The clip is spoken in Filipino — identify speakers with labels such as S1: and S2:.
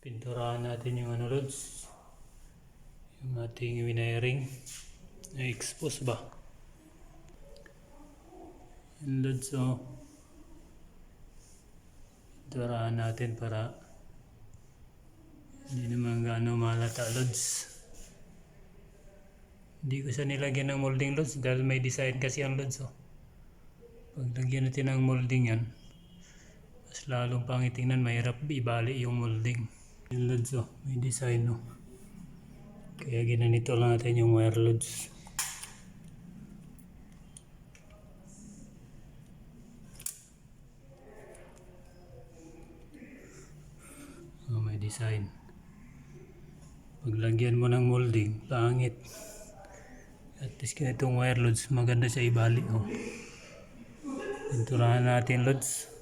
S1: Pinturahan natin yung ano, lods, yung ating wiring na expose ba yung lods. So pinturahan natin para hindi naman gaano malata, lods. Hindi ko siya nilagyan ng molding, lods, dahil may design kasi ang lods. Pag lagyan natin ng molding yan, mas lalong pangit tingnan, mahirap ibali yung molding. Yung lods, may design, kaya ginanito lang natin yung wire, lods. May design. Pag lagyan mo ng molding, pangit. At least ganitong wire, lods, maganda siya ibali. Pinturahan natin, lods.